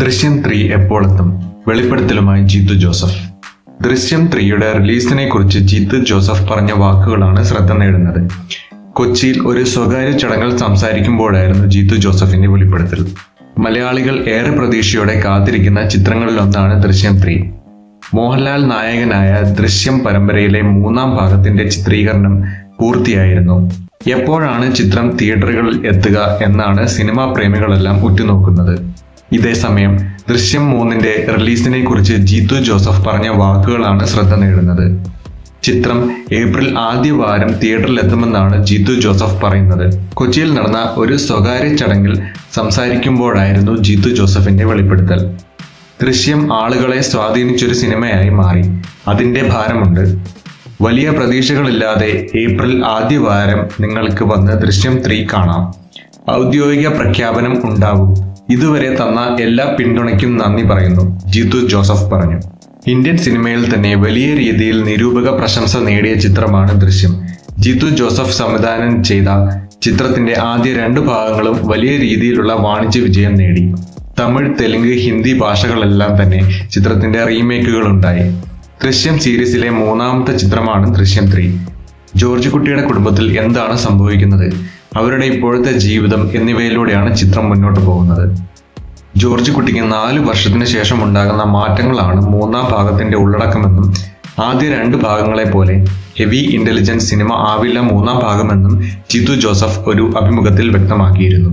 ദൃശ്യം 3 എപ്പോഴെത്തും? വെളിപ്പെടുത്തലുമായി ജീത്തു ജോസഫ്. ദൃശ്യം 3യുടെ റിലീസിനെ കുറിച്ച് ജീത്തു ജോസഫ് പറഞ്ഞ വാക്കുകളാണ് ശ്രദ്ധ നേടുന്നത്. കൊച്ചിയിൽ ഒരു സ്വകാര്യ ചടങ്ങിൽ സംസാരിക്കുമ്പോഴായിരുന്നു ജീത്തു ജോസഫിന്റെ വെളിപ്പെടുത്തൽ. മലയാളികൾ ഏറെ പ്രതീക്ഷയോടെ കാത്തിരിക്കുന്ന ചിത്രങ്ങളിലൊന്നാണ് ദൃശ്യം 3. മോഹൻലാൽ നായകനായ ദൃശ്യം പരമ്പരയിലെ 3ാം ഭാഗത്തിന്റെ ചിത്രീകരണം പൂർത്തിയായിരുന്നു. എപ്പോഴാണ് ചിത്രം തിയേറ്ററുകളിൽ എത്തുക എന്നാണ് സിനിമാ പ്രേമികളെല്ലാം ഉറ്റുനോക്കുന്നത്. ഇതേസമയം ദൃശ്യം 3ന്റെ റിലീസിനെ കുറിച്ച് ജീത്തു ജോസഫ് പറഞ്ഞ വാക്കുകളാണ് ശ്രദ്ധ നേടുന്നത്. ചിത്രം ഏപ്രിൽ ആദ്യവാരം തിയേറ്ററിൽ എത്തുമെന്നാണ് ജീത്തു ജോസഫ് പറയുന്നത്. കൊച്ചിയിൽ നടന്ന ഒരു സ്വകാര്യ ചടങ്ങിൽ സംസാരിക്കുമ്പോഴായിരുന്നു ജീത്തു ജോസഫിന്റെ വെളിപ്പെടുത്തൽ. ദൃശ്യം ആളുകളെ സ്വാധീനിച്ചൊരു സിനിമയായി മാറി. അതിന്റെ ഭാരമുണ്ട്. വലിയ പ്രതീക്ഷകളില്ലാതെ ഏപ്രിൽ ആദ്യവാരം നിങ്ങൾക്ക് വന്ന് ദൃശ്യം 3 കാണാം. ഔദ്യോഗിക പ്രഖ്യാപനം ഉണ്ടാവും. ഇതുവരെ തന്ന എല്ലാ പിന്തുണയ്ക്കും നന്ദി പറയുന്നു, ജീത്തു ജോസഫ് പറഞ്ഞു. ഇന്ത്യൻ സിനിമയിൽ തന്നെ വലിയ രീതിയിൽ നിരൂപക പ്രശംസ നേടിയ ചിത്രമാണ് ദൃശ്യം. ജീത്തു ജോസഫ് സംവിധാനം ചെയ്ത ചിത്രത്തിന്റെ ആദ്യ 2 ഭാഗങ്ങളും വലിയ രീതിയിലുള്ള വാണിജ്യ വിജയം നേടി. തമിഴ്, തെലുങ്ക്, ഹിന്ദി ഭാഷകളെല്ലാം തന്നെ ചിത്രത്തിന്റെ റീമേക്കുകൾ ഉണ്ടായി. ദൃശ്യം സീരീസിലെ 3ാമത്തെ ചിത്രമാണ് ദൃശ്യം 3. ജോർജ് കുട്ടിയുടെ കുടുംബത്തിൽ എന്താണ് സംഭവിക്കുന്നത്, അവരുടെ ഇപ്പോഴത്തെ ജീവിതം എന്നിവയിലൂടെയാണ് ചിത്രം മുന്നോട്ട് പോകുന്നത്. ജോർജ് കുട്ടിക്ക് 4 വർഷത്തിന് ശേഷം ഉണ്ടാകുന്ന മാറ്റങ്ങളാണ് 3ാം ഭാഗത്തിന്റെ ഉള്ളടക്കമെന്നും ആദ്യ 2 ഭാഗങ്ങളെ പോലെ ഹെവി ഇന്റലിജൻസ് സിനിമ ആവില്ല 3ാം ഭാഗമെന്നും ജീത്തു ജോസഫ് ഒരു അഭിമുഖത്തിൽ വ്യക്തമാക്കിയിരുന്നു.